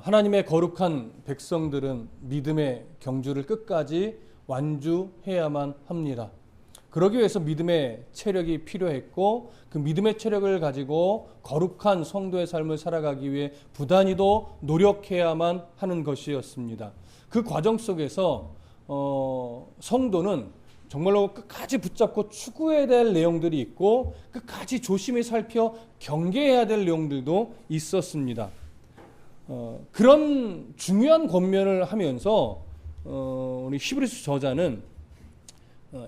하나님의 거룩한 백성들은 믿음의 경주를 끝까지 완주해야만 합니다. 그러기 위해서 믿음의 체력이 필요했고, 그 믿음의 체력을 가지고 거룩한 성도의 삶을 살아가기 위해 부단히도 노력해야만 하는 것이었습니다. 그 과정 속에서 성도는 정말로 끝까지 붙잡고 추구해야 될 내용들이 있고, 끝까지 조심히 살펴 경계해야 될 내용들도 있었습니다. 그런 중요한 권면을 하면서 우리 히브리서 저자는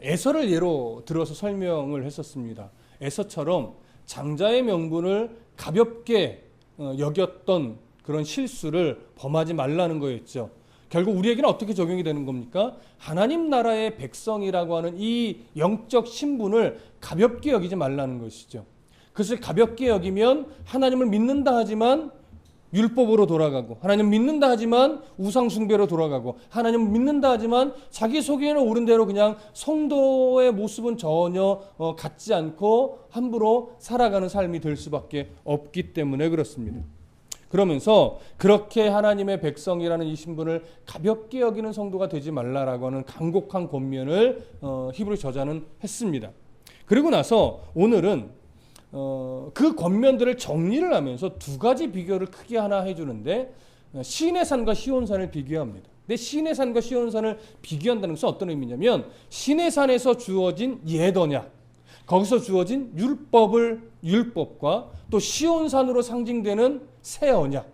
에서를 예로 들어서 설명을 했었습니다. 에서처럼 장자의 명분을 가볍게 여겼던 그런 실수를 범하지 말라는 거였죠. 결국 우리에게는 어떻게 적용이 되는 겁니까? 하나님 나라의 백성이라고 하는 이 영적 신분을 가볍게 여기지 말라는 것이죠. 그것을 가볍게 여기면 하나님을 믿는다 하지만 율법으로 돌아가고, 하나님 믿는다 하지만 우상 숭배로 돌아가고, 하나님 믿는다 하지만 자기 속에는 옳은 대로 그냥 성도의 모습은 전혀 갖지 않고 함부로 살아가는 삶이 될 수밖에 없기 때문에 그렇습니다. 그러면서 그렇게 하나님의 백성이라는 이 신분을 가볍게 여기는 성도가 되지 말라라고 하는 간곡한 권면을 히브리 저자는 했습니다. 그리고 나서 오늘은 그 권면들을 정리를 하면서 두 가지 비교를 크게 하나 해주는데, 시내산과 시온산을 비교합니다. 근데 시내산과 시온산을 비교한다는 것은 어떤 의미냐면, 시내산에서 주어진 옛 언약, 거기서 주어진 율법과 또 시온산으로 상징되는 새 언약,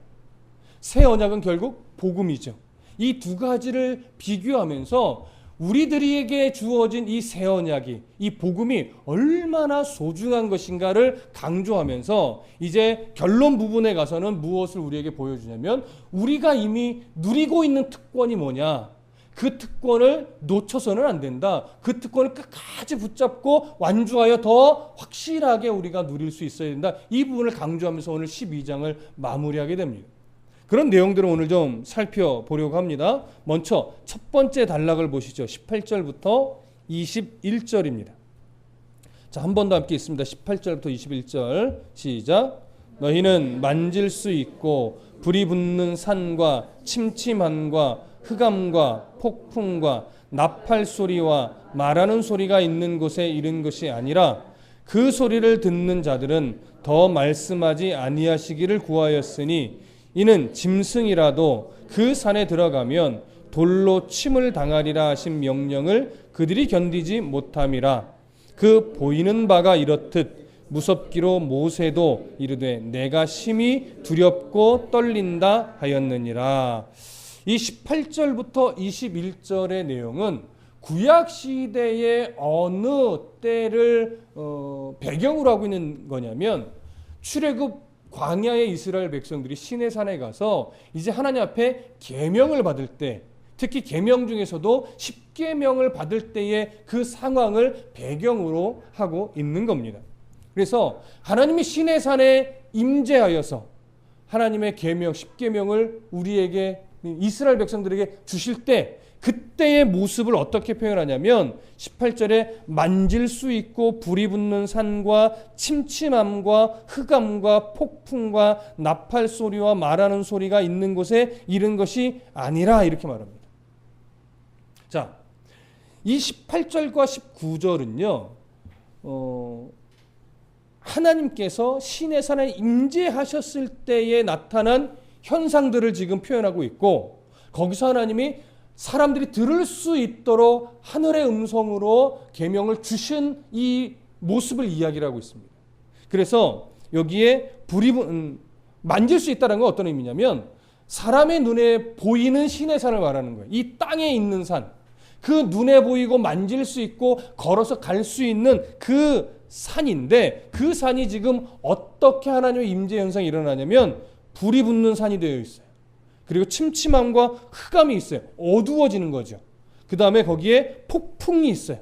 새 언약은 결국 복음이죠. 이 두 가지를 비교하면서 우리들에게 주어진 이 새 언약이, 이 복음이 얼마나 소중한 것인가를 강조하면서 이제 결론 부분에 가서는 무엇을 우리에게 보여주냐면, 우리가 이미 누리고 있는 특권이 뭐냐, 그 특권을 놓쳐서는 안 된다. 그 특권을 끝까지 붙잡고 완주하여 더 확실하게 우리가 누릴 수 있어야 된다. 이 부분을 강조하면서 오늘 12장을 마무리하게 됩니다. 그런 내용들을 오늘 좀 살펴보려고 합니다. 먼저 첫 번째 단락을 보시죠. 18절부터 21절입니다. 자, 한 번 더 함께 있습니다. 18절부터 21절 시작. 너희는 만질 수 있고 불이 붙는 산과 침침함과 흑암과 폭풍과 나팔 소리와 말하는 소리가 있는 곳에 이른 것이 아니라, 그 소리를 듣는 자들은 더 말씀하지 아니하시기를 구하였으니, 이는 짐승이라도 그 산에 들어가면 돌로 침을 당하리라 하신 명령을 그들이 견디지 못함이라. 그 보이는 바가 이렇듯 무섭기로 모세도 이르되 내가 심히 두렵고 떨린다 하였느니라. 이 18절부터 21절의 내용은 구약시대의 어느 때를 배경으로 하고 있는 거냐면, 출애굽 광야의 이스라엘 백성들이 시내산에 가서 이제 하나님 앞에 계명을 받을 때, 특히 계명 중에서도 10계명을 받을 때의 그 상황을 배경으로 하고 있는 겁니다. 그래서 하나님이 시내산에 임재하여서 하나님의 계명 10계명을 우리에게, 이스라엘 백성들에게 주실 때, 그때의 모습을 어떻게 표현하냐면 18절에 만질 수 있고 불이 붙는 산과 침침함과 흑암과 폭풍과 나팔 소리와 말하는 소리가 있는 곳에 이른 것이 아니라, 이렇게 말합니다. 자, 이 18절과 19절은요 하나님께서 시내산에 임재하셨을 때에 나타난 현상들을 지금 표현하고 있고, 거기서 하나님이 사람들이 들을 수 있도록 하늘의 음성으로 계명을 주신 이 모습을 이야기를 하고 있습니다. 그래서 여기에 불이 만질 수 있다는 건 어떤 의미냐면, 사람의 눈에 보이는 시내산을 말하는 거예요. 이 땅에 있는 산, 그 눈에 보이고 만질 수 있고 걸어서 갈 수 있는 그 산인데, 그 산이 지금 어떻게 하나님의 임재 현상이 일어나냐면 불이 붙는 산이 되어 있어요. 그리고 침침함과 흑암이 있어요. 어두워지는 거죠. 그 다음에 거기에 폭풍이 있어요.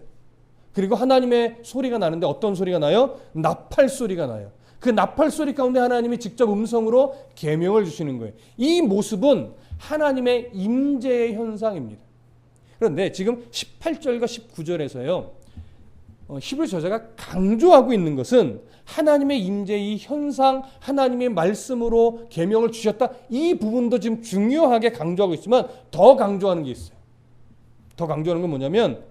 그리고 하나님의 소리가 나는데 어떤 소리가 나요? 나팔 소리가 나요. 그 나팔 소리 가운데 하나님이 직접 음성으로 계명을 주시는 거예요. 이 모습은 하나님의 임재의 현상입니다. 그런데 지금 18절과 19절에서요 히브리 저자가 강조하고 있는 것은 하나님의 임재의 현상, 하나님의 말씀으로 계명을 주셨다. 이 부분도 지금 중요하게 강조하고 있지만 더 강조하는 게 있어요. 더 강조하는 건 뭐냐면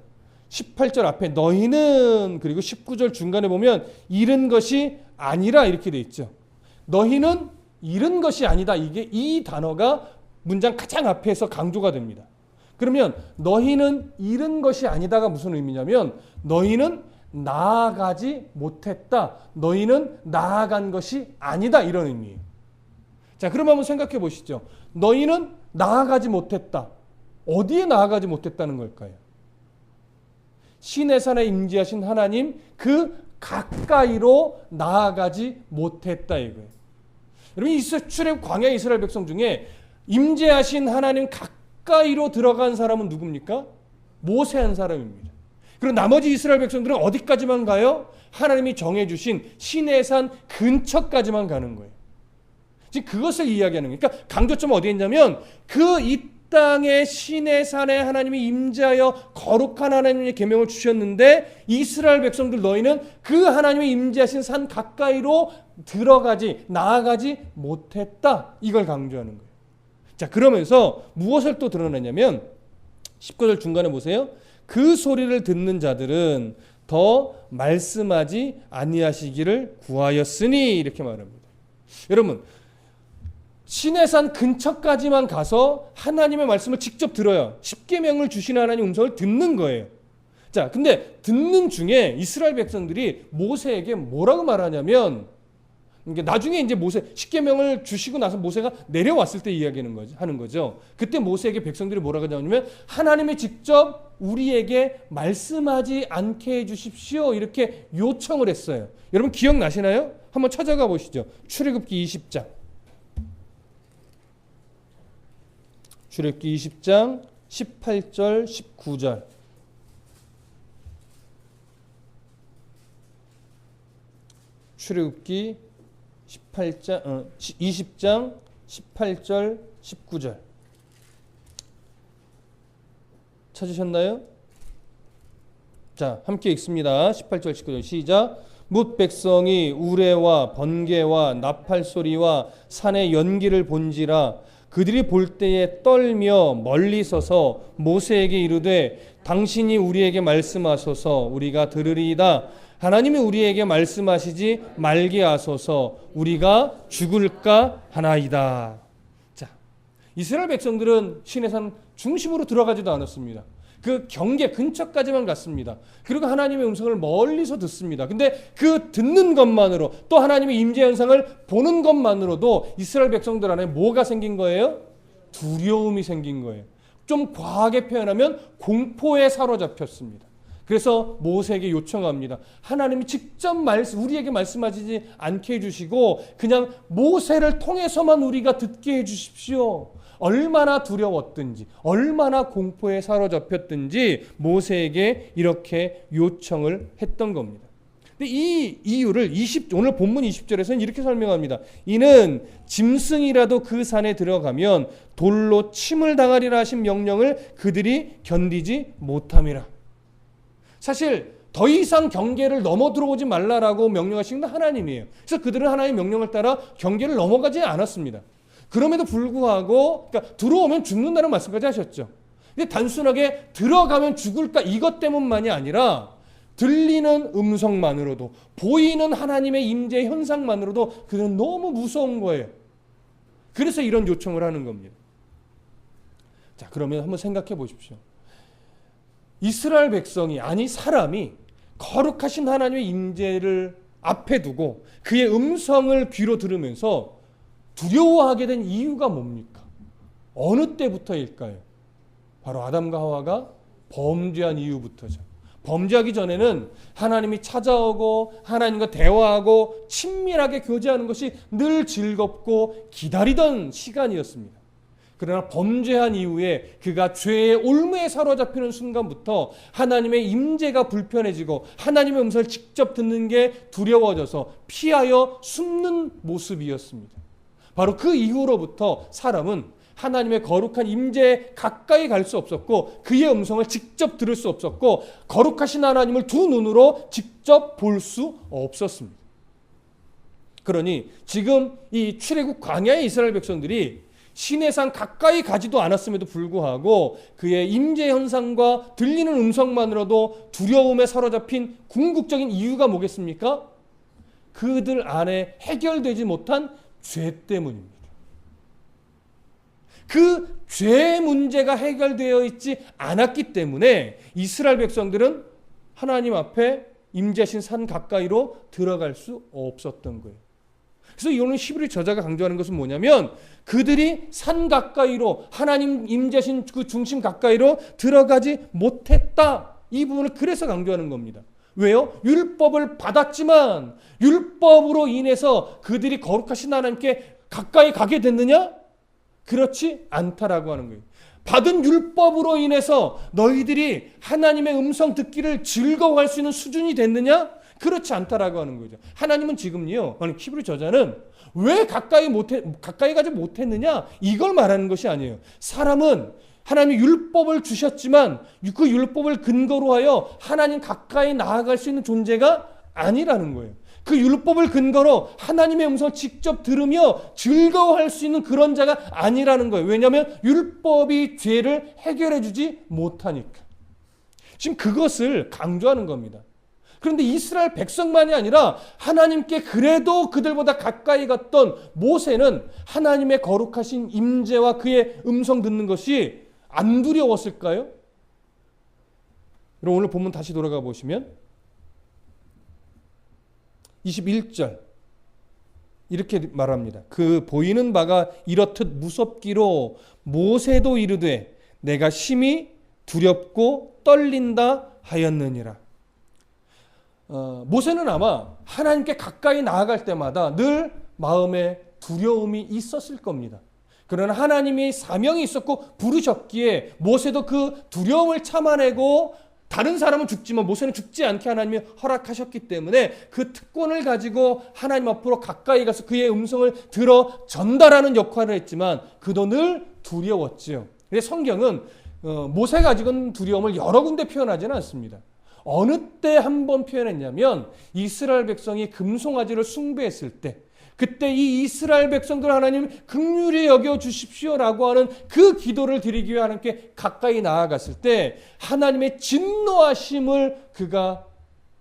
18절 앞에 너희는, 그리고 19절 중간에 보면 잃은 것이 아니라 이렇게 돼 있죠. 너희는 잃은 것이 아니다. 이게 이 단어가 문장 가장 앞에서 강조가 됩니다. 그러면 너희는 잃은 것이 아니다가 무슨 의미냐면 너희는 나아가지 못했다. 너희는 나아간 것이 아니다. 이런 의미예요. 자, 그럼 한번 생각해 보시죠. 너희는 나아가지 못했다. 어디에 나아가지 못했다는 걸까요? 시내산에 임재하신 하나님 그 가까이로 나아가지 못했다 이거예요. 여러분, 출애굽 광야 이스라엘 백성 중에 임재하신 하나님 가까이로 들어간 사람은 누굽니까? 모세 한 사람입니다. 그리고 나머지 이스라엘 백성들은 어디까지만 가요? 하나님이 정해주신 시내산 근처까지만 가는 거예요. 지금 그것을 이야기하는 거예요. 그러니까 강조점은 어디에 있냐면 이 땅의 시내산에 하나님이 임재하여 거룩한 하나님의 계명을 주셨는데 이스라엘 백성들 너희는 그 하나님이 임재하신 산 가까이로 나아가지 못했다. 이걸 강조하는 거예요. 자, 그러면서 무엇을 또 드러내냐면 19절 중간에 보세요. 그 소리를 듣는 자들은 더 말씀하지 아니하시기를 구하였으니 이렇게 말합니다. 여러분, 시내산 근처까지만 가서 하나님의 말씀을 직접 들어요. 십계명을 주시는 하나님 음성을 듣는 거예요. 자, 근데 듣는 중에 이스라엘 백성들이 모세에게 뭐라고 말하냐면, 나중에 이제 십계명을 주시고 나서 모세가 내려왔을 때 하는 거죠. 그때 모세에게 백성들이 뭐라고 하냐면 하나님이 직접 우리에게 말씀하지 않게 해주십시오. 이렇게 요청을 했어요. 여러분 기억나시나요? 한번 찾아가 보시죠. 출애굽기 20장. 출애굽기 20장 18절 19절. 출애굽기 20장 18절 19절. 찾으셨나요? 자, 함께 읽습니다. 18절 19절 시작. 뭇 백성이 우레와 번개와 나팔 소리와 산의 연기를 본지라 그들이 볼 때에 떨며 멀리 서서 모세에게 이르되 당신이 우리에게 말씀하소서 우리가 들으리이다. 하나님이 우리에게 말씀하시지 말게 하소서 우리가 죽을까 하나이다. 자, 이스라엘 백성들은 시내산 중심으로 들어가지도 않았습니다. 그 경계 근처까지만 갔습니다. 그리고 하나님의 음성을 멀리서 듣습니다. 근데 그 듣는 것만으로 또 하나님의 임재 현상을 보는 것만으로도 이스라엘 백성들 안에 뭐가 생긴 거예요? 두려움이 생긴 거예요. 좀 과하게 표현하면 공포에 사로잡혔습니다. 그래서 모세에게 요청합니다. 하나님이 직접 우리에게 말씀하시지 않게 해주시고 그냥 모세를 통해서만 우리가 듣게 해주십시오. 얼마나 두려웠든지 얼마나 공포에 사로잡혔든지 모세에게 이렇게 요청을 했던 겁니다. 근데 이 이유를 오늘 본문 20절에서는 이렇게 설명합니다. 이는 짐승이라도 그 산에 들어가면 돌로 침을 당하리라 하신 명령을 그들이 견디지 못함이라. 사실 더 이상 경계를 넘어 들어오지 말라라고 명령하신 건 하나님이에요. 그래서 그들은 하나님의 명령을 따라 경계를 넘어가지 않았습니다. 그럼에도 불구하고 그러니까 들어오면 죽는다는 말씀까지 하셨죠. 근데 단순하게 들어가면 죽을까 이것 때문만이 아니라 들리는 음성만으로도 보이는 하나님의 임재 현상만으로도 그들은 너무 무서운 거예요. 그래서 이런 요청을 하는 겁니다. 자, 그러면 한번 생각해 보십시오. 이스라엘 백성이 아니 사람이 거룩하신 하나님의 임재를 앞에 두고 그의 음성을 귀로 들으면서 두려워하게 된 이유가 뭡니까? 어느 때부터일까요? 바로 아담과 하와가 범죄한 이후부터죠. 범죄하기 전에는 하나님이 찾아오고 하나님과 대화하고 친밀하게 교제하는 것이 늘 즐겁고 기다리던 시간이었습니다. 그러나 범죄한 이후에 그가 죄의 올무에 사로잡히는 순간부터 하나님의 임재가 불편해지고 하나님의 음성을 직접 듣는 게 두려워져서 피하여 숨는 모습이었습니다. 바로 그 이후로부터 사람은 하나님의 거룩한 임재에 가까이 갈 수 없었고 그의 음성을 직접 들을 수 없었고 거룩하신 하나님을 두 눈으로 직접 볼 수 없었습니다. 그러니 지금 이 출애굽 광야의 이스라엘 백성들이 시내산 가까이 가지도 않았음에도 불구하고 그의 임재 현상과 들리는 음성만으로도 두려움에 사로잡힌 궁극적인 이유가 뭐겠습니까? 그들 안에 해결되지 못한 죄 때문입니다. 그 죄의 문제가 해결되어 있지 않았기 때문에 이스라엘 백성들은 하나님 앞에 임재하신 산 가까이로 들어갈 수 없었던 거예요. 그래서 오늘 히브리 저자가 강조하는 것은 뭐냐면 그들이 산 가까이로 하나님 임재하신 그 중심 가까이로 들어가지 못했다. 이 부분을 그래서 강조하는 겁니다. 왜요? 율법을 받았지만 율법으로 인해서 그들이 거룩하신 하나님께 가까이 가게 됐느냐? 그렇지 않다라고 하는 거예요. 받은 율법으로 인해서 너희들이 하나님의 음성 듣기를 즐거워할 수 있는 수준이 됐느냐? 그렇지 않다라고 하는 거죠. 하나님은 지금요, 히브리 저자는 왜 가까이 가지 못했느냐? 이걸 말하는 것이 아니에요. 사람은 하나님이 율법을 주셨지만 그 율법을 근거로 하여 하나님 가까이 나아갈 수 있는 존재가 아니라는 거예요. 그 율법을 근거로 하나님의 음성을 직접 들으며 즐거워할 수 있는 그런 자가 아니라는 거예요. 왜냐하면 율법이 죄를 해결해 주지 못하니까. 지금 그것을 강조하는 겁니다. 그런데 이스라엘 백성만이 아니라 하나님께 그래도 그들보다 가까이 갔던 모세는 하나님의 거룩하신 임재와 그의 음성 듣는 것이 안 두려웠을까요? 그럼 오늘 본문 다시 돌아가 보시면 21절 이렇게 말합니다. 그 보이는 바가 이렇듯 무섭기로 모세도 이르되 내가 심히 두렵고 떨린다 하였느니라. 모세는 아마 하나님께 가까이 나아갈 때마다 늘 마음에 두려움이 있었을 겁니다. 그러나 하나님이 사명이 있었고 부르셨기에 모세도 그 두려움을 참아내고 다른 사람은 죽지만 모세는 죽지 않게 하나님이 허락하셨기 때문에 그 특권을 가지고 하나님 앞으로 가까이 가서 그의 음성을 들어 전달하는 역할을 했지만 그도 늘 두려웠지요. 근데 성경은 모세가 가지고 있는 두려움을 여러 군데 표현하지는 않습니다. 어느 때 한 번 표현했냐면 이스라엘 백성이 금송아지를 숭배했을 때 그때 이 이스라엘 백성들 하나님 긍휼히 여겨 주십시오라고 하는 그 기도를 드리기 위해 하나님께 가까이 나아갔을 때 하나님의 진노하심을 그가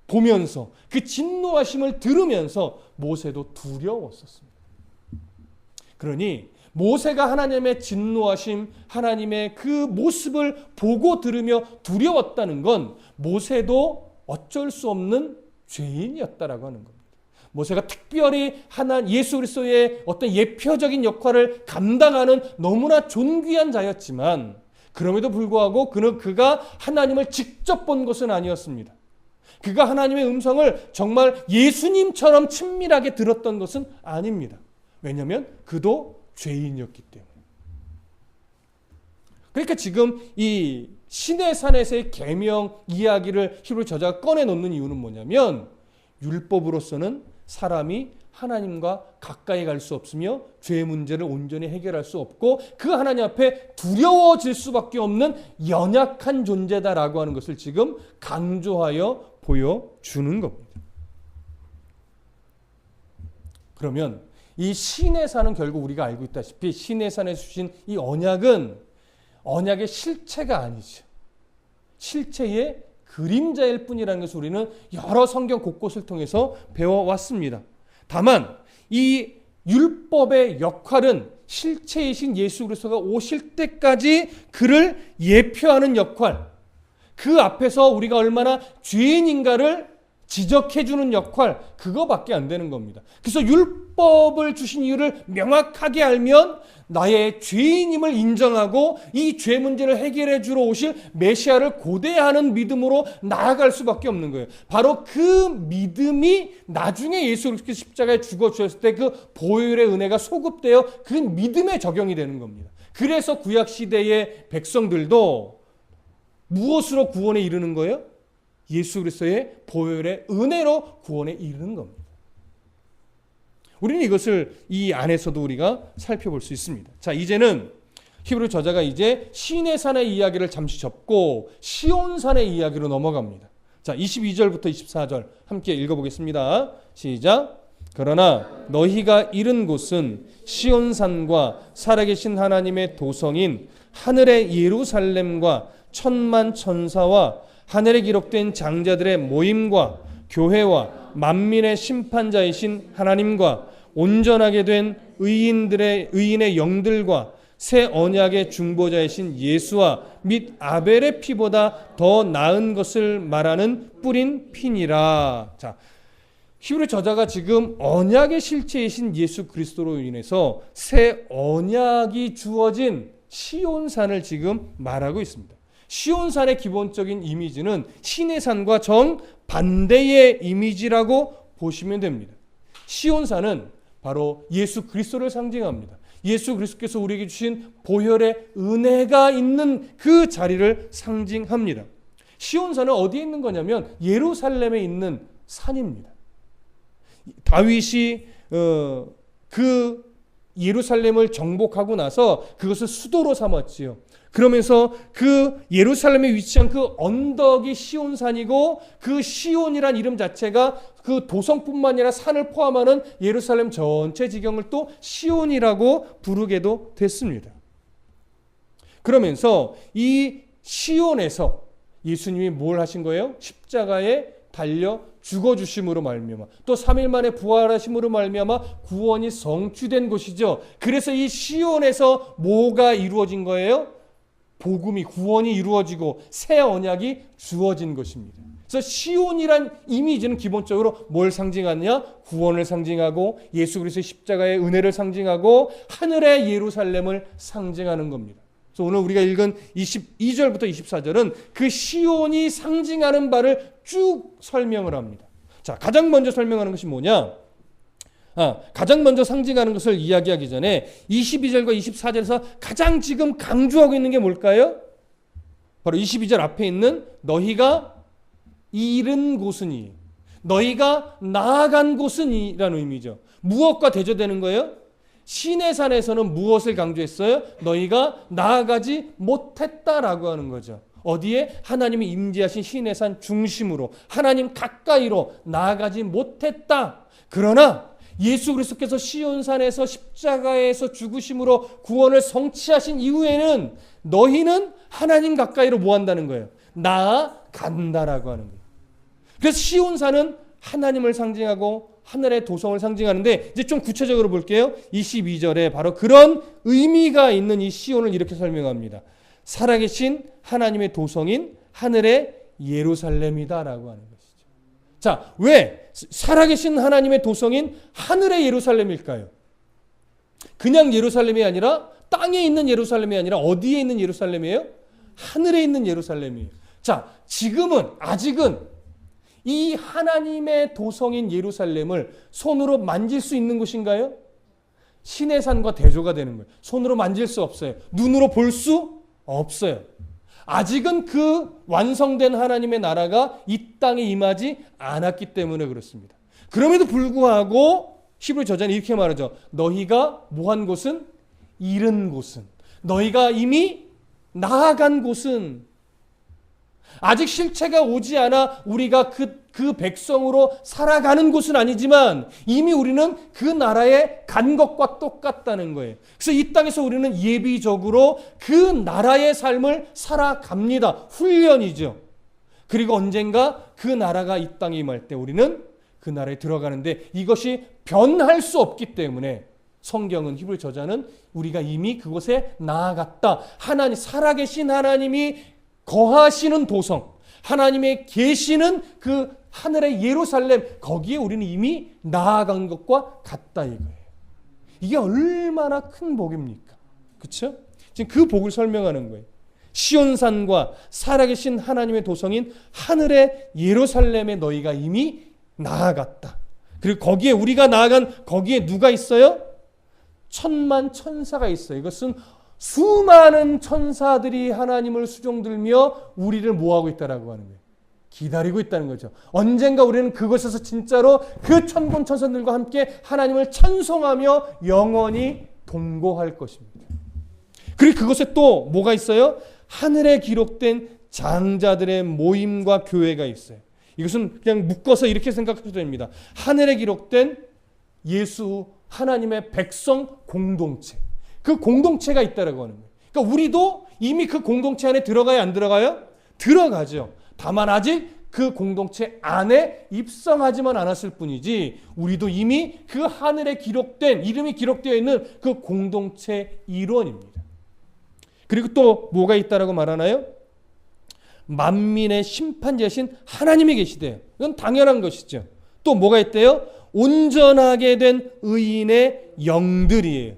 보면서 그 진노하심을 들으면서 모세도 두려웠었습니다. 그러니 모세가 하나님의 진노하심, 하나님의 그 모습을 보고 들으며 두려웠다는 건 모세도 어쩔 수 없는 죄인이었다라고 하는 겁니다. 모세가 특별히 예수 그리스도의 어떤 예표적인 역할을 감당하는 너무나 존귀한 자였지만 그럼에도 불구하고 그가 하나님을 직접 본 것은 아니었습니다. 그가 하나님의 음성을 정말 예수님처럼 친밀하게 들었던 것은 아닙니다. 왜냐하면 그도 죄인이었기 때문에. 그러니까 지금 이 시내산에서의 계명 이야기를 히브리 저자가 꺼내놓는 이유는 뭐냐면 율법으로서는 사람이 하나님과 가까이 갈 수 없으며 죄의 문제를 온전히 해결할 수 없고 그 하나님 앞에 두려워질 수밖에 없는 연약한 존재다라고 하는 것을 지금 강조하여 보여주는 겁니다. 그러면 이 시내산은 결국 우리가 알고 있다시피 시내산에서 주신 이 언약은 언약의 실체가 아니죠. 실체의 그림자일 뿐이라는 것을 우리는 여러 성경 곳곳을 통해서 배워왔습니다. 다만 이 율법의 역할은 실체이신 예수 그리스도가 오실 때까지 그를 예표하는 역할, 그 앞에서 우리가 얼마나 죄인인가를 지적해주는 역할, 그거밖에 안 되는 겁니다. 그래서 율법을 주신 이유를 명확하게 알면 나의 죄인임을 인정하고 이 죄 문제를 해결해 주러 오실 메시아를 고대하는 믿음으로 나아갈 수밖에 없는 거예요. 바로 그 믿음이 나중에 예수 그리스도 십자가에 죽어주셨을 때 그 보혈의 은혜가 소급되어 그 믿음에 적용이 되는 겁니다. 그래서 구약시대의 백성들도 무엇으로 구원에 이르는 거예요? 예수 그리스도의 보혈의 은혜로 구원에 이르는 겁니다. 우리는 이것을 이 안에서도 우리가 살펴볼 수 있습니다. 자, 이제는 히브리 저자가 이제 시내산의 이야기를 잠시 접고 시온산의 이야기로 넘어갑니다. 자, 22절부터 24절 함께 읽어보겠습니다. 시작. 그러나 너희가 이른 곳은 시온산과 살아계신 하나님의 도성인 하늘의 예루살렘과 천만 천사와 하늘에 기록된 장자들의 모임과 교회와 만민의 심판자이신 하나님과 온전하게 된 의인의 영들과 새 언약의 중보자이신 예수와 및 아벨의 피보다 더 나은 것을 말하는 뿌린 피니라. 자, 히브리 저자가 지금 언약의 실체이신 예수 그리스도로 인해서 새 언약이 주어진 시온산을 지금 말하고 있습니다. 시온산의 기본적인 이미지는 시내산과 정반대의 이미지라고 보시면 됩니다. 시온산은 바로 예수 그리스도를 상징합니다. 예수 그리스도께서 우리에게 주신 보혈의 은혜가 있는 그 자리를 상징합니다. 시온산은 어디에 있는 거냐면 예루살렘에 있는 산입니다. 다윗이 그 예루살렘을 정복하고 나서 그것을 수도로 삼았지요. 그러면서 그 예루살렘에 위치한 그 언덕이 시온산이고, 그 시온이란 이름 자체가 그 도성뿐만 아니라 산을 포함하는 예루살렘 전체 지경을 또 시온이라고 부르게도 됐습니다. 그러면서 이 시온에서 예수님이 뭘 하신 거예요? 십자가에 달려 죽어주심으로 말미암아, 또 3일 만에 부활하심으로 말미암아 구원이 성취된 곳이죠. 그래서 이 시온에서 뭐가 이루어진 거예요? 복음이, 구원이 이루어지고 새 언약이 주어진 것입니다. 그래서 시온이란 이미지는 기본적으로 뭘 상징하느냐? 구원을 상징하고 예수 그리스도의 십자가의 은혜를 상징하고 하늘의 예루살렘을 상징하는 겁니다. 그래서 오늘 우리가 읽은 22절부터 24절은 그 시온이 상징하는 바를 쭉 설명을 합니다. 자, 가장 먼저 설명하는 것이 뭐냐? 가장 먼저 상징하는 것을 이야기하기 전에 22절과 24절에서 가장 지금 강조하고 있는 게 뭘까요? 바로 22절 앞에 있는 너희가 이른 곳은이, 너희가 나아간 곳은이라는 의미죠. 무엇과 대조되는 거예요? 시내산에서는 무엇을 강조했어요? 너희가 나아가지 못했다라고 하는 거죠. 어디에? 하나님이 임재하신 시내산 중심으로, 하나님 가까이로 나아가지 못했다. 그러나 예수 그리스도께서 시온산에서 십자가에서 죽으심으로 구원을 성취하신 이후에는 너희는 하나님 가까이로 뭐 한다는 거예요? 나아간다라고 하는 거예요. 그래서 시온산은 하나님을 상징하고 하늘의 도성을 상징하는데, 이제 좀 구체적으로 볼게요. 22절에 바로 그런 의미가 있는 이 시온을 이렇게 설명합니다. 살아계신 하나님의 도성인 하늘의 예루살렘이다라고 하는 것이죠. 자, 왜 살아계신 하나님의 도성인 하늘의 예루살렘일까요? 그냥 예루살렘이 아니라 땅에 있는 예루살렘이 아니라 어디에 있는 예루살렘이에요? 하늘에 있는 예루살렘이에요. 자, 아직은 이 하나님의 도성인 예루살렘을 손으로 만질 수 있는 곳인가요? 시내산과 대조가 되는 거예요. 손으로 만질 수 없어요. 눈으로 볼 수 없어요. 아직은 그 완성된 하나님의 나라가 이 땅에 임하지 않았기 때문에 그렇습니다. 그럼에도 불구하고 히브리 저자는 이렇게 말하죠. 너희가 뭐한 곳은? 이른 곳은. 너희가 이미 나아간 곳은. 아직 실체가 오지 않아 우리가 그 백성으로 살아가는 곳은 아니지만 이미 우리는 그 나라에 간 것과 똑같다는 거예요. 그래서 이 땅에서 우리는 예비적으로 그 나라의 삶을 살아갑니다. 훈련이죠. 그리고 언젠가 그 나라가 이 땅에 임할 때 우리는 그 나라에 들어가는데 이것이 변할 수 없기 때문에 성경은, 히브리 저자는 우리가 이미 그곳에 나아갔다. 하나님, 살아계신 하나님이 거하시는 도성, 하나님의 계시는 그 하늘의 예루살렘, 거기에 우리는 이미 나아간 것과 같다 이거예요. 이게 얼마나 큰 복입니까? 그렇죠? 지금 그 복을 설명하는 거예요. 시온산과 살아계신 하나님의 도성인 하늘의 예루살렘에 너희가 이미 나아갔다. 그리고 거기에 우리가 나아간 거기에 누가 있어요? 천만 천사가 있어요. 이것은 수많은 천사들이 하나님을 수종들며 우리를 뭐하고 있다라고 하는 거예요. 기다리고 있다는 거죠. 언젠가 우리는 그곳에서 진짜로 그 천군 천사들과 함께 하나님을 찬송하며 영원히 동거할 것입니다. 그리고 그것에 또 뭐가 있어요? 하늘에 기록된 장자들의 모임과 교회가 있어요. 이것은 그냥 묶어서 이렇게 생각하셔도 됩니다. 하늘에 기록된 예수 하나님의 백성 공동체. 그 공동체가 있다라고 하는 거예요. 그러니까 우리도 이미 그 공동체 안에 들어가요, 안 들어가요? 들어가죠. 다만 아직 그 공동체 안에 입성하지만 않았을 뿐이지 우리도 이미 그 하늘에 기록된 이름이 기록되어 있는 그 공동체 일원입니다. 그리고 또 뭐가 있다라고 말하나요? 만민의 심판자신 하나님이 계시대요. 이건 당연한 것이죠. 또 뭐가 있대요? 온전하게 된 의인의 영들이에요.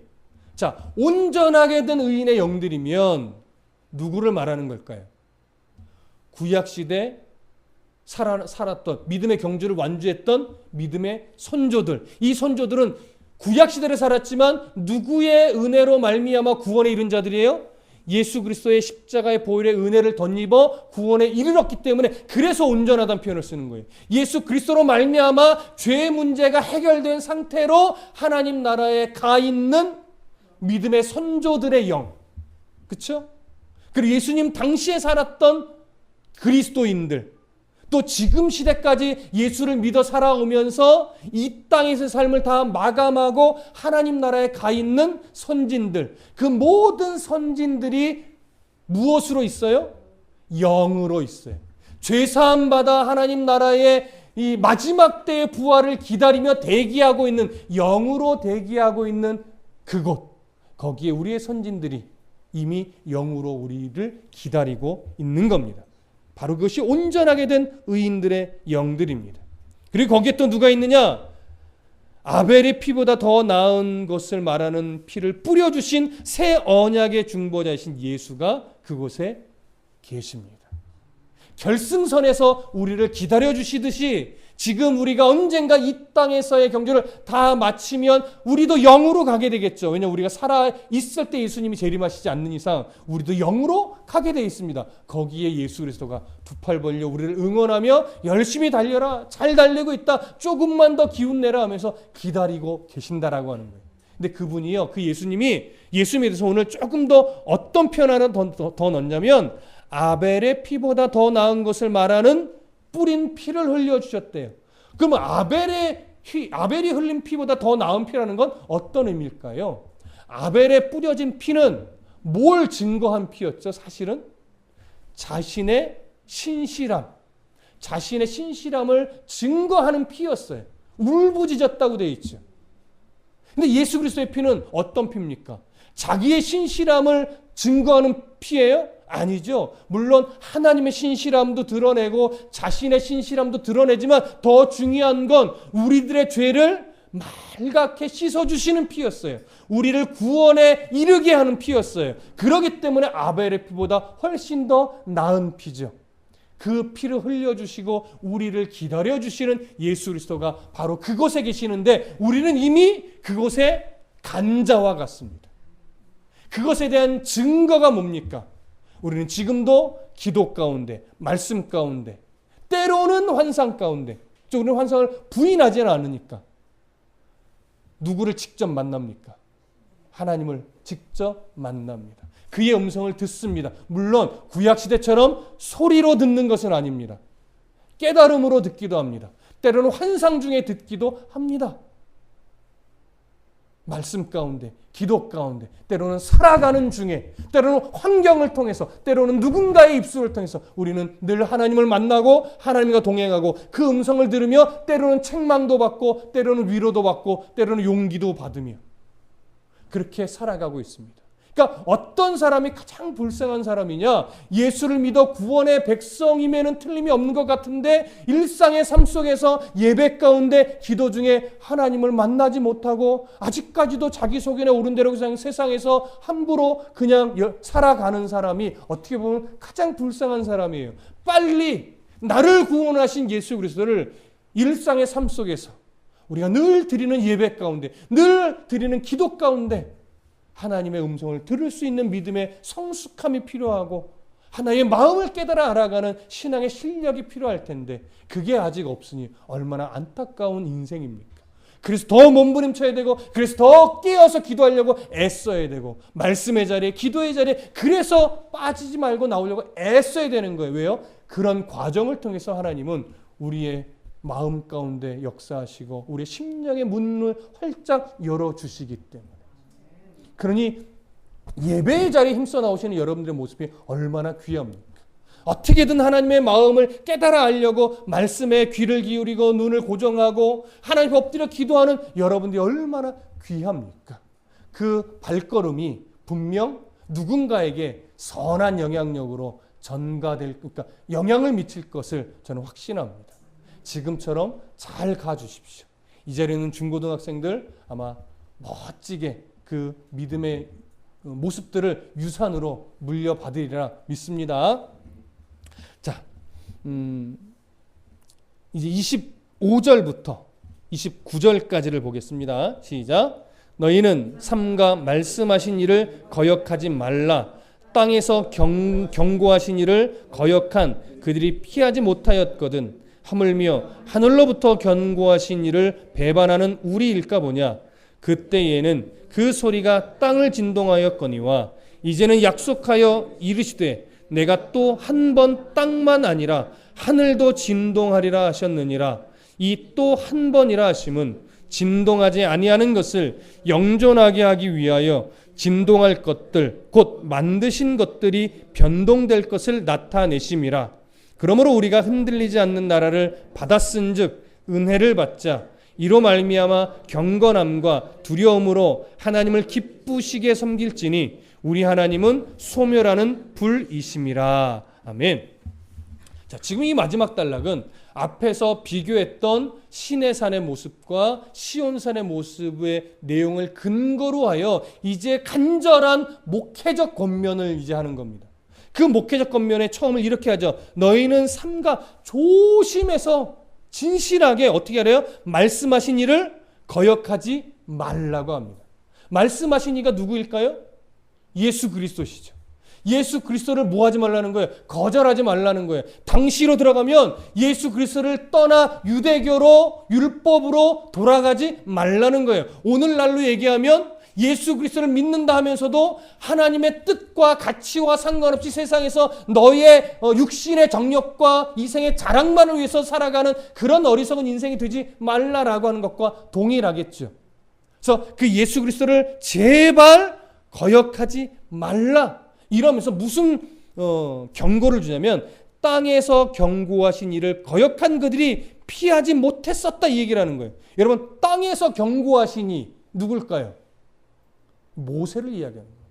자, 온전하게 된 의인의 영들이면 누구를 말하는 걸까요? 구약시대 살았던 믿음의 경주를 완주했던 믿음의 선조들. 이 선조들은 구약시대를 살았지만 누구의 은혜로 말미암아 구원에 이른 자들이에요? 예수 그리스도의 십자가의 보혈의 은혜를 덧입어 구원에 이르렀기 때문에 그래서 온전하다는 표현을 쓰는 거예요. 예수 그리스도로 말미암아 죄의 문제가 해결된 상태로 하나님 나라에 가 있는 믿음의 선조들의 영. 그렇죠? 그리고 예수님 당시에 살았던 그리스도인들, 또 지금 시대까지 예수를 믿어 살아오면서 이 땅에서의 삶을 다 마감하고 하나님 나라에 가 있는 선진들, 그 모든 선진들이 무엇으로 있어요? 영으로 있어요. 죄사함 받아 하나님 나라의 이 마지막 때의 부활을 기다리며 대기하고 있는, 영으로 대기하고 있는 그곳, 거기에 우리의 선진들이 이미 영으로 우리를 기다리고 있는 겁니다. 바로 그것이 온전하게 된 의인들의 영들입니다. 그리고 거기에 또 누가 있느냐? 아벨의 피보다 더 나은 것을 말하는 피를 뿌려주신 새 언약의 중보자이신 예수가 그곳에 계십니다. 결승선에서 우리를 기다려주시듯이 지금 우리가 언젠가 이 땅에서의 경주를 다 마치면 우리도 영으로 가게 되겠죠. 왜냐하면 우리가 살아있을 때 예수님이 재림하시지 않는 이상 우리도 영으로 가게 되어 있습니다. 거기에 예수 그리스도가 두 팔 벌려 우리를 응원하며 열심히 달려라, 잘 달리고 있다, 조금만 더 기운 내라 하면서 기다리고 계신다라고 하는 거예요. 근데 그분이요, 그 예수님에 대해서 오늘 조금 더 어떤 표현 하나 더 넣냐면 아벨의 피보다 더 나은 것을 말하는 뿌린 피를 흘려주셨대요. 그러면 아벨이 흘린 피보다 더 나은 피라는 건 어떤 의미일까요? 아벨에 뿌려진 피는 뭘 증거한 피였죠? 사실은 자신의 신실함을 증거하는 피였어요. 울부짖었다고 되어 있죠. 근데 예수 그리스도의 피는 어떤 피입니까? 자기의 신실함을 증거하는 피예요? 아니죠. 물론 하나님의 신실함도 드러내고 자신의 신실함도 드러내지만 더 중요한 건 우리들의 죄를 말갛게 씻어주시는 피였어요. 우리를 구원에 이르게 하는 피였어요. 그렇기 때문에 아벨의 피보다 훨씬 더 나은 피죠. 그 피를 흘려주시고 우리를 기다려주시는 예수 그리스도가 바로 그곳에 계시는데 우리는 이미 그곳에 간 자와 같습니다. 그것에 대한 증거가 뭡니까? 우리는 지금도 기도 가운데, 말씀 가운데, 때로는 환상 가운데, 우리는 환상을 부인하지는 않으니까 누구를 직접 만납니까? 하나님을 직접 만납니다. 그의 음성을 듣습니다. 물론 구약시대처럼 소리로 듣는 것은 아닙니다. 깨달음으로 듣기도 합니다. 때로는 환상 중에 듣기도 합니다. 말씀 가운데, 기도 가운데, 때로는 살아가는 중에, 때로는 환경을 통해서, 때로는 누군가의 입술을 통해서 우리는 늘 하나님을 만나고 하나님과 동행하고 그 음성을 들으며 때로는 책망도 받고 때로는 위로도 받고 때로는 용기도 받으며 그렇게 살아가고 있습니다. 그러니까 어떤 사람이 가장 불쌍한 사람이냐? 예수를 믿어 구원의 백성임에는 틀림이 없는 것 같은데 일상의 삶 속에서 예배 가운데 기도 중에 하나님을 만나지 못하고 아직까지도 자기 소견에 오른 대로 그냥 세상에서 함부로 그냥 살아가는 사람이 어떻게 보면 가장 불쌍한 사람이에요. 빨리 나를 구원하신 예수 그리스도를 일상의 삶 속에서 우리가 늘 드리는 예배 가운데, 늘 드리는 기도 가운데 하나님의 음성을 들을 수 있는 믿음의 성숙함이 필요하고 하나님의 마음을 깨달아 알아가는 신앙의 실력이 필요할 텐데 그게 아직 없으니 얼마나 안타까운 인생입니까? 그래서 더 몸부림쳐야 되고, 그래서 더 깨어서 기도하려고 애써야 되고, 말씀의 자리에, 기도의 자리에, 그래서 빠지지 말고 나오려고 애써야 되는 거예요. 왜요? 그런 과정을 통해서 하나님은 우리의 마음 가운데 역사하시고 우리의 심령의 문을 활짝 열어주시기 때문에. 그러니 예배의 자리에 힘써 나오시는 여러분들의 모습이 얼마나 귀합니까? 어떻게든 하나님의 마음을 깨달아 알려고 말씀에 귀를 기울이고 눈을 고정하고 하나님 엎드려 기도하는 여러분들이 얼마나 귀합니까? 그 발걸음이 분명 누군가에게 선한 영향력으로 그러니까 영향을 미칠 것을 저는 확신합니다. 지금처럼 잘 가주십시오. 이 자리에는 중고등학생들 아마 멋지게 그 믿음의 모습들을 유산으로 물려받으리라 믿습니다. 자, 이제 25절부터 29절까지를 보겠습니다. 시작. 너희는 삼가 말씀하신 일을 거역하지 말라. 땅에서 경고하신 일을 거역한 그들이 피하지 못하였거든. 하물며 하늘로부터 경고하신 일을 배반하는 우리일까 보냐. 그때에는 그 소리가 땅을 진동하였거니와 이제는 약속하여 이르시되 내가 또 한 번 땅만 아니라 하늘도 진동하리라 하셨느니라. 이 또 한 번이라 하심은 진동하지 아니하는 것을 영존하게 하기 위하여 진동할 것들 곧 만드신 것들이 변동될 것을 나타내심이라. 그러므로 우리가 흔들리지 않는 나라를 받았은즉 은혜를 받자. 이로 말미암아 경건함과 두려움으로 하나님을 기쁘시게 섬길지니 우리 하나님은 소멸하는 불이심이라. 아멘. 자, 지금 이 마지막 단락은 앞에서 비교했던 시내산의 모습과 시온산의 모습의 내용을 근거로 하여 이제 간절한 목회적 권면을 이제 하는 겁니다. 그 목회적 권면의 처음을 이렇게 하죠. 너희는 삼가 조심해서 진실하게 어떻게 하래요? 말씀하신 일을 거역하지 말라고 합니다. 말씀하신 이가 누구일까요? 예수 그리스도시죠. 예수 그리스도를 뭐 하지 말라는 거예요? 거절하지 말라는 거예요. 당시로 들어가면 예수 그리스도를 떠나 유대교로 율법으로 돌아가지 말라는 거예요. 오늘날로 얘기하면 예수 그리스도를 믿는다 하면서도 하나님의 뜻과 가치와 상관없이 세상에서 너의 육신의 정력과 이생의 자랑만을 위해서 살아가는 그런 어리석은 인생이 되지 말라라고 하는 것과 동일하겠죠. 그래서 그 예수 그리스도를 제발 거역하지 말라 이러면서 무슨 경고를 주냐면 땅에서 경고하신 일을 거역한 그들이 피하지 못했었다 이 얘기를 하는 거예요. 여러분 땅에서 경고하신 이 누굴까요? 모세를 이야기하는 거예요.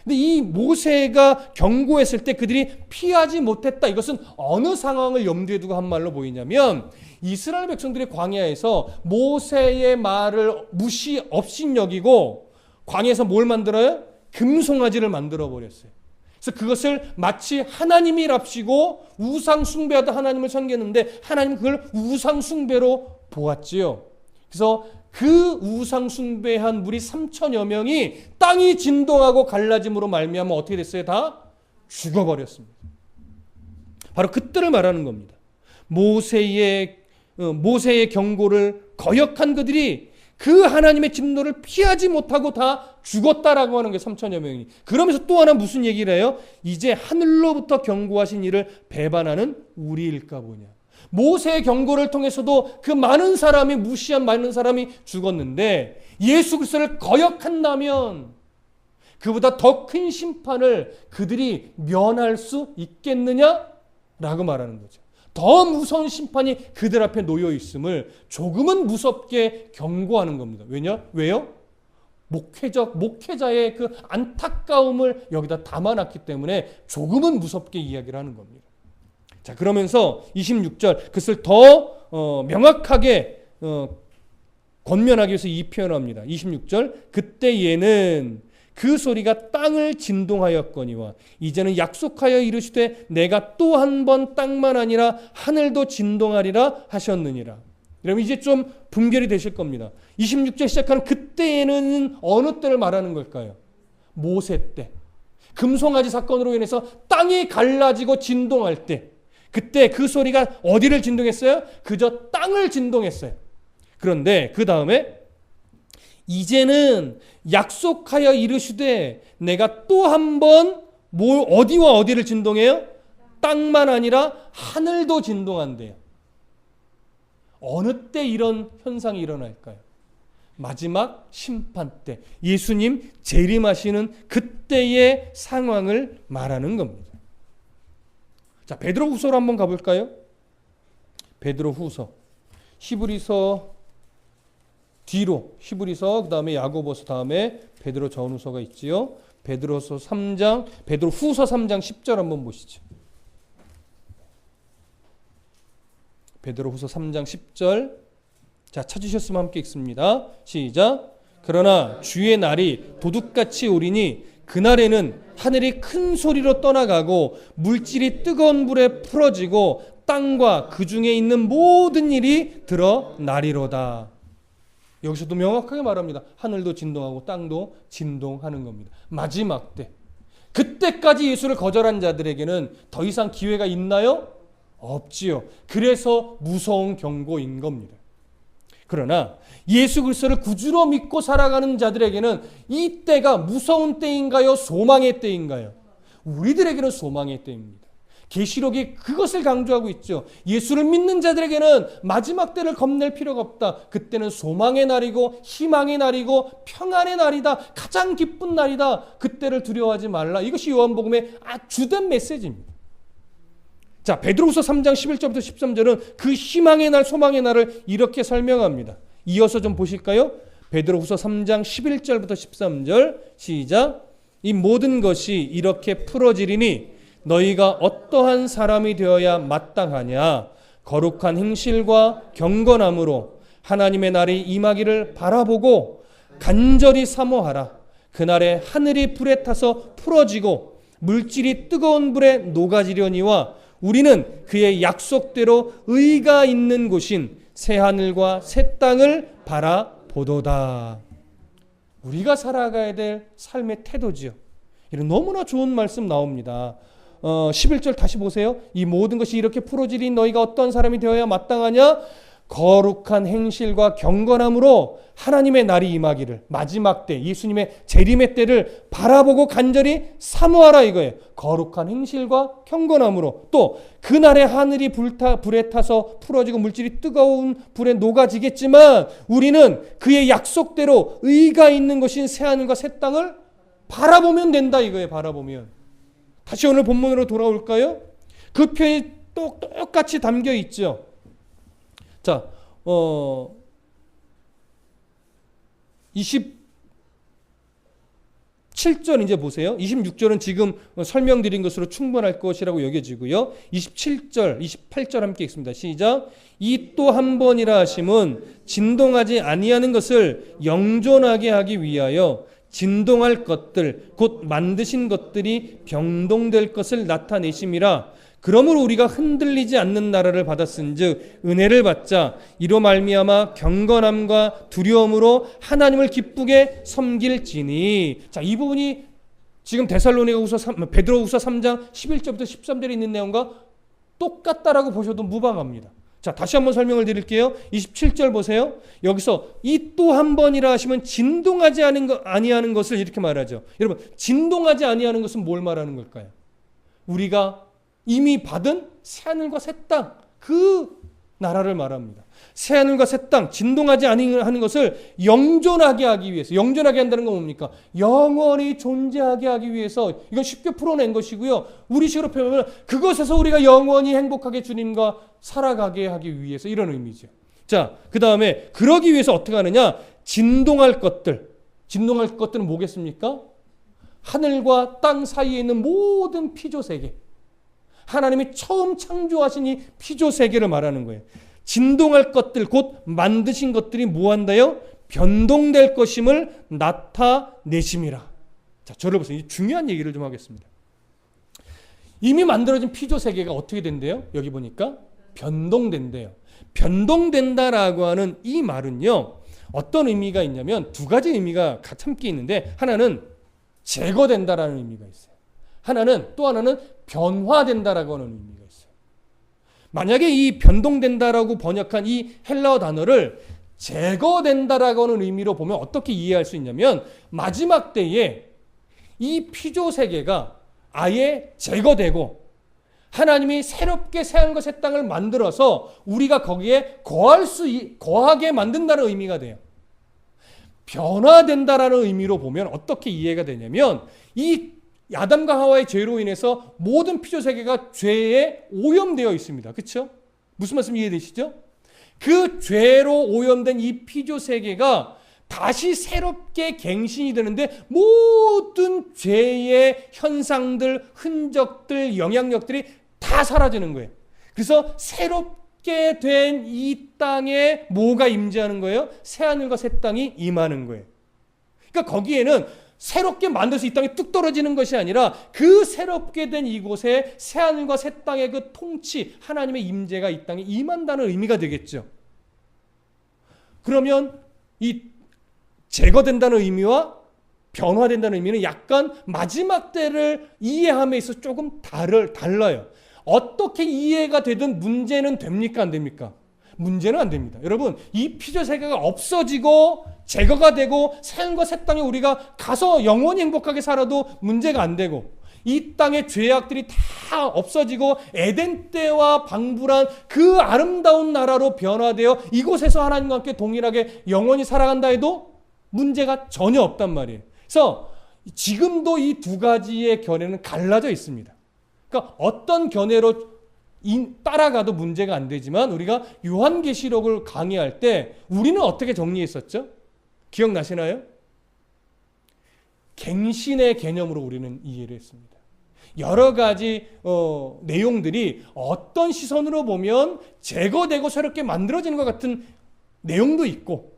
근데 이 모세가 경고했을 때 그들이 피하지 못했다. 이것은 어느 상황을 염두에 두고 한 말로 보이냐면 이스라엘 백성들이 광야에서 모세의 말을 무시 없이 여기고 광야에서 뭘 만들어요? 금송아지를 만들어 버렸어요. 그래서 그것을 마치 하나님이랍시고 우상 숭배하다 하나님을 섬겼는데 하나님은 그걸 우상 숭배로 보았지요. 그래서 그 우상 숭배한 무리 3천여 명이 땅이 진동하고 갈라짐으로 말미암아 어떻게 됐어요? 다 죽어버렸습니다. 바로 그때를 말하는 겁니다. 모세의 경고를 거역한 그들이 그 하나님의 진노를 피하지 못하고 다 죽었다라고 하는 게 3천여 명이. 그러면서 또 하나 무슨 얘기를 해요? 이제 하늘로부터 경고하신 이를 배반하는 우리일까 보냐. 모세의 경고를 통해서도 그 많은 사람이 무시한 많은 사람이 죽었는데 예수 그리스도를 거역한다면 그보다 더 큰 심판을 그들이 면할 수 있겠느냐라고 말하는 거죠. 더 무서운 심판이 그들 앞에 놓여 있음을 조금은 무섭게 경고하는 겁니다. 왜요? 목회자의 그 안타까움을 여기다 담아놨기 때문에 조금은 무섭게 이야기를 하는 겁니다. 자, 그러면서 26절 그것을 더 명확하게 권면하기 위해서 이 표현을 합니다. 26절 그때 얘는 그 소리가 땅을 진동하였거니와 이제는 약속하여 이르시되 내가 또 한 번 땅만 아니라 하늘도 진동하리라 하셨느니라. 여러분 이제 좀 분별이 되실 겁니다. 26절 시작하는 그때에는 어느 때를 말하는 걸까요? 모세 때. 금송아지 사건으로 인해서 땅이 갈라지고 진동할 때. 그때 그 소리가 어디를 진동했어요? 그저 땅을 진동했어요. 그런데 그 다음에 이제는 약속하여 이르시되 내가 또 한 번 어디와 어디를 진동해요? 땅만 아니라 하늘도 진동한대요. 어느 때 이런 현상이 일어날까요? 마지막 심판 때, 예수님 재림하시는 그때의 상황을 말하는 겁니다. 자, 베드로후서로 한번 가볼까요? 베드로후서, 히브리서 뒤로 히브리서, 그 다음에 야고보서, 다음에 베드로 전후서가 있지요. 베드로후서 3장 10절 한번 보시죠. 베드로후서 3장 10절. 자, 찾으셨으면 함께 읽습니다. 시작. 그러나 주의 날이 도둑같이 오리니 그날에는 하늘이 큰 소리로 떠나가고 물질이 뜨거운 불에 풀어지고 땅과 그 중에 있는 모든 일이 드러나리로다. 여기서도 명확하게 말합니다. 하늘도 진동하고 땅도 진동하는 겁니다. 마지막 때. 그때까지 예수를 거절한 자들에게는 더 이상 기회가 있나요? 없지요. 그래서 무서운 경고인 겁니다. 그러나 예수 그리스도를 구주로 믿고 살아가는 자들에게는 이 때가 무서운 때인가요? 소망의 때인가요? 우리들에게는 소망의 때입니다. 계시록이 그것을 강조하고 있죠. 예수를 믿는 자들에게는 마지막 때를 겁낼 필요가 없다. 그때는 소망의 날이고 희망의 날이고 평안의 날이다. 가장 기쁜 날이다. 그때를 두려워하지 말라. 이것이 요한복음의 주된 메시지입니다. 자, 베드로후서 3장 11절부터 13절은 그 희망의 날, 소망의 날을 이렇게 설명합니다. 이어서 좀 보실까요? 베드로후서 3장 11절부터 13절 시작. 이 모든 것이 이렇게 풀어지리니 너희가 어떠한 사람이 되어야 마땅하냐? 거룩한 행실과 경건함으로 하나님의 날이 임하기를 바라보고 간절히 사모하라. 그날에 하늘이 불에 타서 풀어지고 물질이 뜨거운 불에 녹아지려니와 우리는 그의 약속대로 의가 있는 곳인 새하늘과 새 땅을 바라보도다. 우리가 살아가야 될 삶의 태도지요. 이런 너무나 좋은 말씀 나옵니다. 11절 다시 보세요. 이 모든 것이 이렇게 풀어지리 너희가 어떤 사람이 되어야 마땅하냐? 거룩한 행실과 경건함으로 하나님의 날이 임하기를, 마지막 때 예수님의 재림의 때를 바라보고 간절히 사모하라 이거예요. 거룩한 행실과 경건함으로. 또 그날에 하늘이 불에 타서 풀어지고 물질이 뜨거운 불에 녹아지겠지만 우리는 그의 약속대로 의가 있는 것인 새하늘과 새 땅을 바라보면 된다 이거예요. 바라보면. 다시 오늘 본문으로 돌아올까요? 그 표현이 똑같이 담겨 있죠. 자, 27절 이제 보세요. 26절은 지금 설명드린 것으로 충분할 것이라고 여겨지고요. 27절, 28절 함께 읽습니다. 시작. 이 또 한 번이라 하심은 진동하지 아니하는 것을 영존하게 하기 위하여 진동할 것들 곧 만드신 것들이 병동될 것을 나타내심이라. 그러므로 우리가 흔들리지 않는 나라를 받았은즉 은혜를 받자 이로 말미암아 경건함과 두려움으로 하나님을 기쁘게 섬길지니. 자, 이 부분이 지금 베드로후서 3장 11절부터 13절에 있는 내용과 똑같다라고 보셔도 무방합니다. 자, 다시 한번 설명을 드릴게요. 27절 보세요. 여기서 이 또 한 번이라 하시면 진동하지 아니하는 것을 이렇게 말하죠. 여러분, 진동하지 아니하는 것은 뭘 말하는 걸까요? 우리가 이미 받은 새하늘과 새 땅, 그 나라를 말합니다. 새하늘과 새 땅, 진동하지 아니하는 것을 영존하게 하기 위해서. 영존하게 한다는 건 뭡니까? 영원히 존재하게 하기 위해서. 이건 쉽게 풀어낸 것이고요. 우리 식으로 표현하면 그것에서 우리가 영원히 행복하게 주님과 살아가게 하기 위해서, 이런 의미죠. 자, 그 다음에 그러기 위해서 어떻게 하느냐? 진동할 것들. 진동할 것들은 뭐겠습니까? 하늘과 땅 사이에 있는 모든 피조세계. 하나님이 처음 창조하신 이 피조세계를 말하는 거예요. 진동할 것들, 곧 만드신 것들이 뭐한다요? 변동될 것임을 나타내심이라. 자, 저를 보세요. 중요한 얘기를 좀 하겠습니다. 이미 만들어진 피조세계가 어떻게 된대요? 여기 보니까 변동된대요. 변동된다라고 하는 이 말은요, 어떤 의미가 있냐면 두 가지 의미가 같이 함께 있는데, 하나는 제거된다라는 의미가 있어요. 또 하나는 변화된다라고 하는 의미가 있어요. 만약에 이 변동된다라고 번역한 이 헬라어 단어를 제거된다라고 하는 의미로 보면 어떻게 이해할 수 있냐면 마지막 때에 이 피조 세계가 아예 제거되고 하나님이 새롭게 새하늘과 새 땅을 만들어서 우리가 거기에 거하게 만든다는 의미가 돼요. 변화된다라는 의미로 보면 어떻게 이해가 되냐면 이 아담과 하와의 죄로 인해서 모든 피조 세계가 죄에 오염되어 있습니다. 그렇죠? 무슨 말씀 이해되시죠? 그 죄로 오염된 이 피조 세계가 다시 새롭게 갱신이 되는데 모든 죄의 현상들, 흔적들, 영향력들이 다 사라지는 거예요. 그래서 새롭게 된 이 땅에 뭐가 임재하는 거예요? 새하늘과 새 땅이 임하는 거예요. 그러니까 거기에는 새롭게 만들어서 이 땅에 뚝 떨어지는 것이 아니라 그 새롭게 된 이곳에 새하늘과 새 땅의 그 통치, 하나님의 임재가 이 땅에 임한다는 의미가 되겠죠. 그러면 이 제거된다는 의미와 변화된다는 의미는 약간 마지막 때를 이해함에 있어서 조금 달라요. 어떻게 이해가 되든 문제는 됩니까? 안 됩니까? 문제는 안 됩니다. 여러분, 이 피조 세계가 없어지고 제거가 되고 새하늘과 새 땅에 우리가 가서 영원히 행복하게 살아도 문제가 안 되고 이 땅의 죄악들이 다 없어지고 에덴 때와 방불한 그 아름다운 나라로 변화되어 이곳에서 하나님과 함께 동일하게 영원히 살아간다 해도 문제가 전혀 없단 말이에요. 그래서 지금도 이 두 가지의 견해는 갈라져 있습니다. 그러니까 어떤 견해로 따라가도 문제가 안 되지만 우리가 요한계시록을 강의할 때 우리는 어떻게 정리했었죠? 기억나시나요? 갱신의 개념으로 우리는 이해를 했습니다. 여러 가지 내용들이 어떤 시선으로 보면 제거되고 새롭게 만들어지는 것 같은 내용도 있고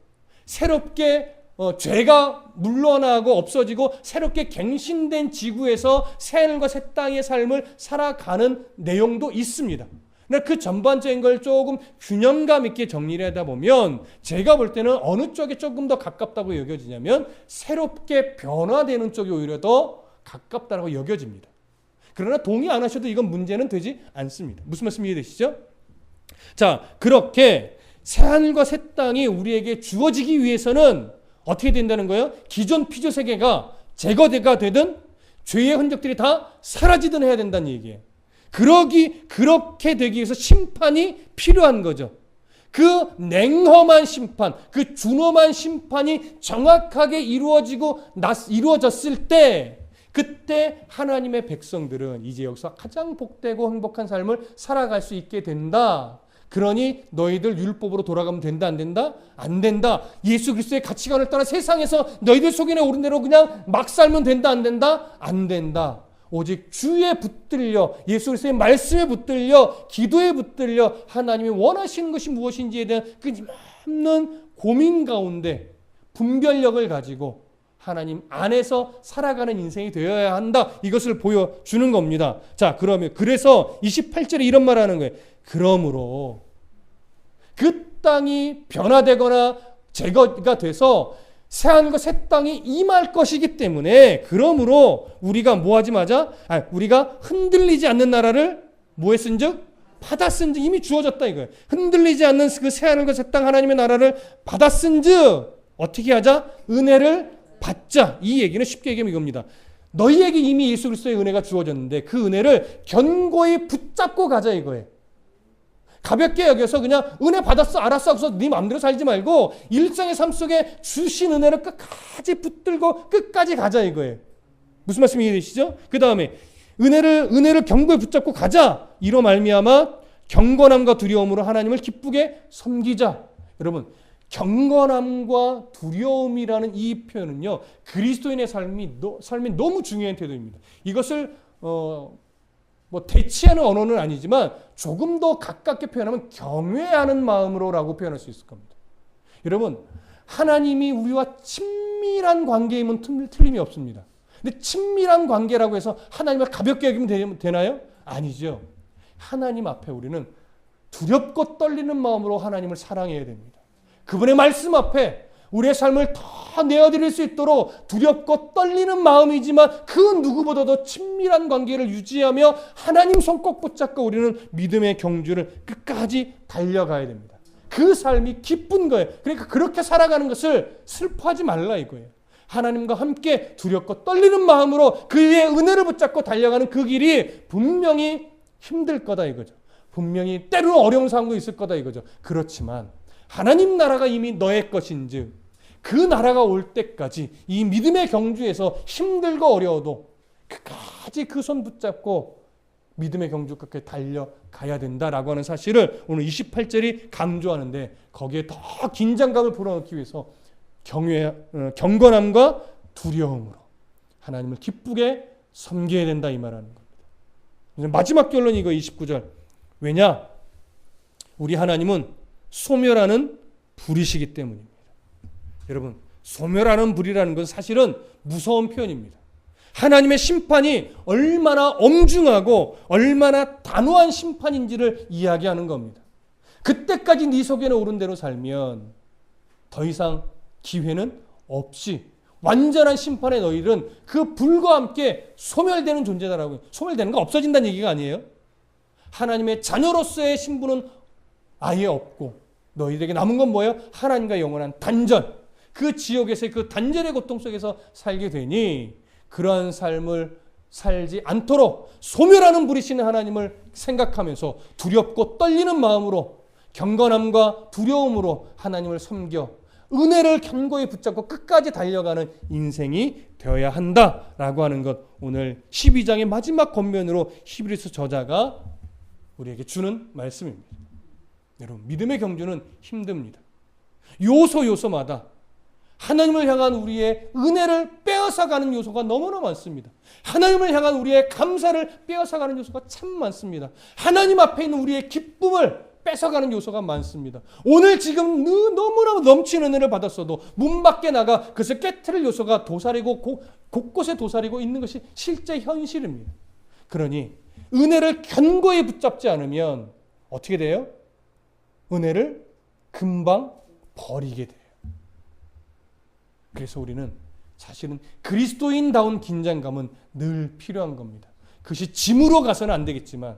새롭게 죄가 물러나고 없어지고 새롭게 갱신된 지구에서 새하늘과 새 땅의 삶을 살아가는 내용도 있습니다. 그러나 그 전반적인 걸 조금 균형감 있게 정리를 하다 보면 제가 볼 때는 어느 쪽에 조금 더 가깝다고 여겨지냐면 새롭게 변화되는 쪽이 오히려 더 가깝다고 여겨집니다. 그러나 동의 안 하셔도 이건 문제는 되지 않습니다. 무슨 말씀 이해되시죠? 자, 그렇게 새하늘과 새 땅이 우리에게 주어지기 위해서는 어떻게 된다는 거예요? 기존 피조 세계가 제거가 되든 죄의 흔적들이 다 사라지든 해야 된다는 얘기예요. 그렇게 되기 위해서 심판이 필요한 거죠. 그 냉엄한 심판, 그 준엄한 심판이 정확하게 이루어졌을 때 그때 하나님의 백성들은 이제 여기서 가장 복되고 행복한 삶을 살아갈 수 있게 된다. 그러니 너희들 율법으로 돌아가면 된다 안 된다? 안 된다. 예수 그리스도의 가치관을 따라 세상에서 너희들 속인에 오른 대로 그냥 막 살면 된다 안 된다? 안 된다. 오직 주에 붙들려 예수 그리스도의 말씀에 붙들려 기도에 붙들려 하나님이 원하시는 것이 무엇인지에 대한 끊임없는 고민 가운데 분별력을 가지고 하나님 안에서 살아가는 인생이 되어야 한다. 이것을 보여주는 겁니다. 자, 그래서 28절에 이런 말 하는 거예요. 그러므로 그 땅이 변화되거나 제거가 돼서 새하늘과 새 땅이 임할 것이기 때문에 그러므로 우리가 뭐하지 마자? 우리가 흔들리지 않는 나라를 뭐했은즉? 받았은즉 이미 주어졌다 이거예요. 흔들리지 않는 그 새하늘과 새 땅 하나님의 나라를 받았은즉 어떻게 하자? 은혜를 받자. 이 얘기는 쉽게 얘기하면 이겁니다. 너희에게 이미 예수 그리스도의 은혜가 주어졌는데 그 은혜를 견고히 붙잡고 가자 이거예요. 가볍게 여겨서 그냥 은혜 받았어 알았어 하고서 네 마음대로 살지 말고 일상의 삶 속에 주신 은혜를 끝까지 붙들고 끝까지 가자 이거예요. 무슨 말씀이 이해되시죠? 그 다음에 은혜를 견고히 붙잡고 가자. 이로 말미암아 경건함과 두려움으로 하나님을 기쁘게 섬기자. 여러분, 경건함과 두려움이라는 이 표현은요, 그리스도인의 삶이 너무 중요한 태도입니다. 이것을 대치하는 언어는 아니지만 조금 더 가깝게 표현하면 경외하는 마음으로라고 표현할 수 있을 겁니다. 여러분, 하나님이 우리와 친밀한 관계임은 틀림이 없습니다. 근데 친밀한 관계라고 해서 하나님을 가볍게 여기면 되나요? 아니죠. 하나님 앞에 우리는 두렵고 떨리는 마음으로 하나님을 사랑해야 됩니다. 그분의 말씀 앞에 우리의 삶을 더 내어드릴 수 있도록 두렵고 떨리는 마음이지만 그 누구보다도 친밀한 관계를 유지하며 하나님 손 꼭 붙잡고 우리는 믿음의 경주를 끝까지 달려가야 됩니다. 그 그 삶이 기쁜 거예요. 그러니까 그렇게 살아가는 것을 슬퍼하지 말라 이거예요. 하나님과 함께 두렵고 떨리는 마음으로 그의 은혜를 붙잡고 달려가는 그 길이 분명히 힘들 거다 이거죠. 분명히 때로는 어려운 상황도 있을 거다 이거죠. 그렇지만 하나님 나라가 이미 너의 것인즉 그 나라가 올 때까지 이 믿음의 경주에서 힘들고 어려워도 끝까지 그 손 붙잡고 믿음의 경주 끝까지 달려가야 된다라고 하는 사실을 오늘 28절이 강조하는데 거기에 더 긴장감을 불어넣기 위해서 경건함과 두려움으로 하나님을 기쁘게 섬겨야 된다 이 말하는 겁니다. 마지막 결론이 이거 29절. 왜냐? 우리 하나님은 소멸하는 불이시기 때문입니다. 여러분, 소멸하는 불이라는 건 사실은 무서운 표현입니다. 하나님의 심판이 얼마나 엄중하고 얼마나 단호한 심판인지를 이야기하는 겁니다. 그때까지 네 속에는 옳은 대로 살면 더 이상 기회는 없이 완전한 심판의 너희들은 그 불과 함께 소멸되는 존재다라고. 소멸되는 거 없어진다는 얘기가 아니에요. 하나님의 자녀로서의 신분은 아예 없고 너희들에게 남은 건 뭐예요? 하나님과 영원한 단절. 그 지옥에서의 그 단절의 고통 속에서 살게 되니 그러한 삶을 살지 않도록 소멸하는 불이신 하나님을 생각하면서 두렵고 떨리는 마음으로 경건함과 두려움으로 하나님을 섬겨 은혜를 견고히 붙잡고 끝까지 달려가는 인생이 되어야 한다라고 하는 것, 오늘 12장의 마지막 권면으로 히브리서 저자가 우리에게 주는 말씀입니다. 여러분, 믿음의 경주는 힘듭니다. 요소마다 하나님을 향한 우리의 은혜를 빼앗아가는 요소가 너무나 많습니다. 하나님을 향한 우리의 감사를 빼앗아가는 요소가 참 많습니다. 하나님 앞에 있는 우리의 기쁨을 뺏어가는 요소가 많습니다. 오늘 지금 너무나 넘치는 은혜를 받았어도 문 밖에 나가 그것을 깨트릴 요소가 도사리고 곳곳에 도사리고 있는 것이 실제 현실입니다. 그러니 은혜를 견고히 붙잡지 않으면 어떻게 돼요? 은혜를 금방 버리게 돼요. 그래서 우리는 사실은 그리스도인다운 긴장감은 늘 필요한 겁니다. 그것이 짐으로 가서는 안 되겠지만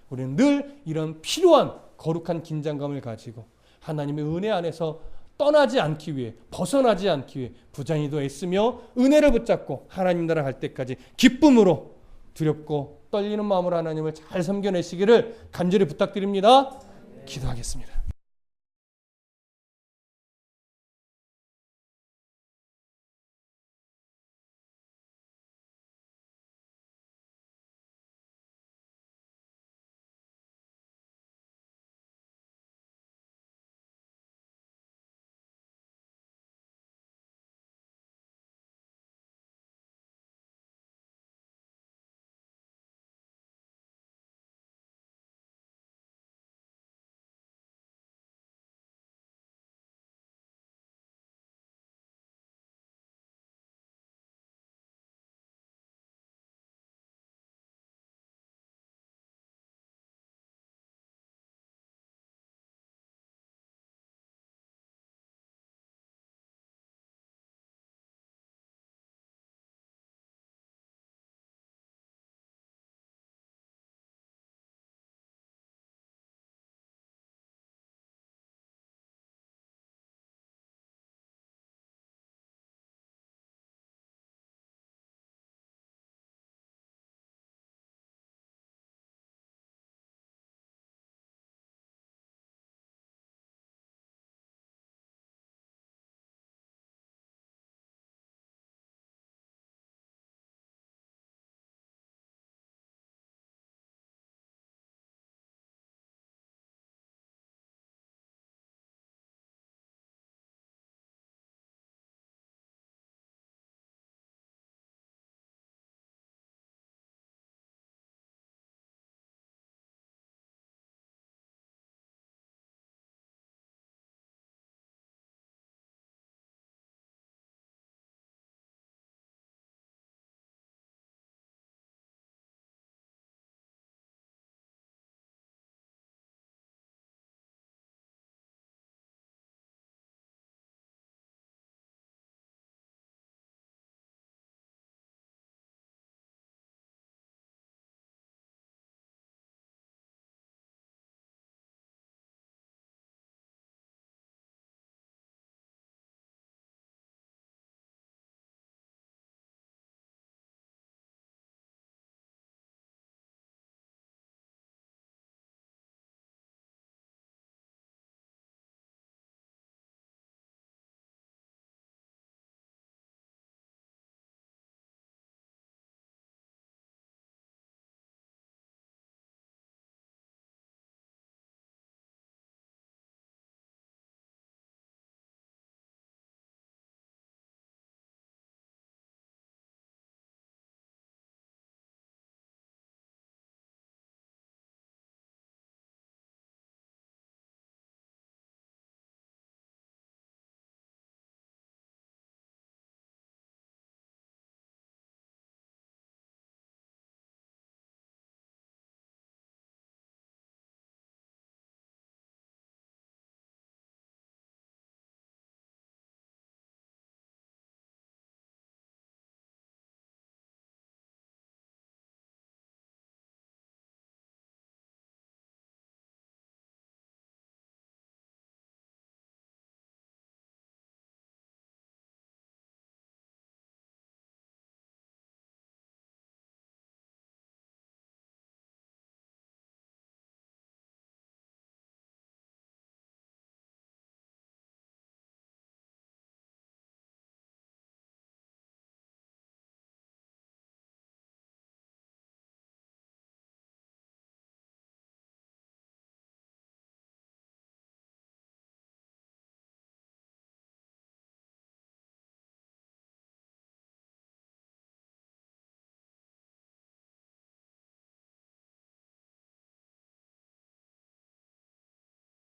우리는 늘 이런 필요한 거룩한 긴장감을 가지고 하나님의 은혜 안에서 떠나지 않기 위해, 벗어나지 않기 위해 부단히도 애쓰며 은혜를 붙잡고 하나님 나라 갈 때까지 기쁨으로 두렵고 떨리는 마음으로 하나님을 잘 섬겨내시기를 간절히 부탁드립니다. 기도하겠습니다.